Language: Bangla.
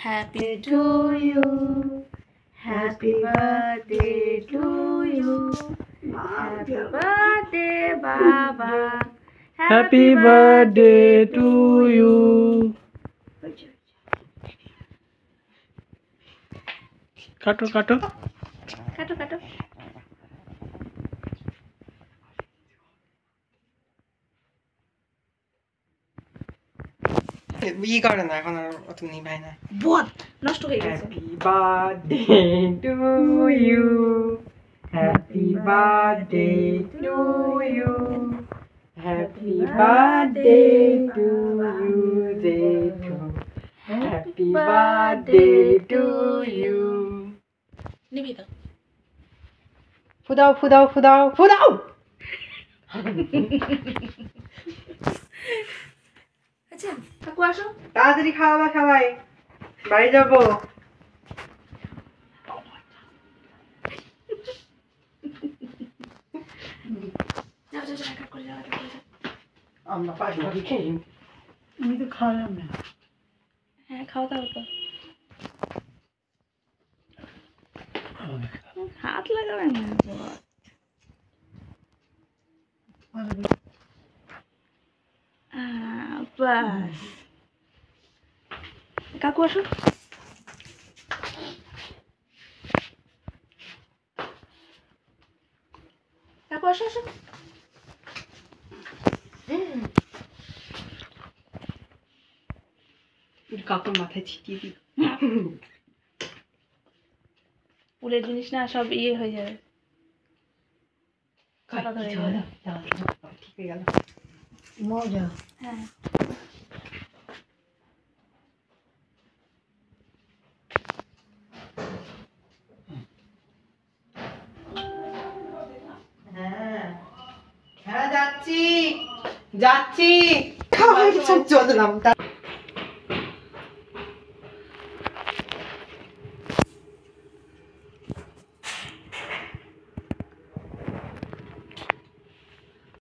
Happy to you. Happy birthday to you. Happy birthday, Baba. Happy birthday to you. কাটো কাটো কাটো কাটো। ই করে না এখন আর অত নিভাই না। বদ নষ্ট হয়ে গেছে। Happy birthday to you, happy birthday to you, happy birthday to you জেঠু, হ্যাপি বার্থডে টু ইউ। নিবি তো। ফুদাও ফুদাও ফুদাও ফুদাও। আচ্ছা কাকু আসো। তাড়াতাড়ি খাওয়াবা সবাই, বাড়ি যাবো। যাও যাও যাও কাট করে যাও কাট করে যাও। আমরা পাঁচ ভাবি খেয়ে আমি তো খাওয়ালাম না। হ্যাঁ খাওয়া দাও তো। হাত লাগাবে না। বাস কাকু আসো। কাকু আসো আসো। কাকুর মাথায় ছিটিয়ে দিই। ফুলের জিনিস না সব ইয়ে হয়ে যাবে। কাটা ধরে যাবে। ঠিক হয়ে গেল। মজা। হ্যাঁ হ্যাঁ যাচ্ছি যাচ্ছি। খাওয়া সব চললাম।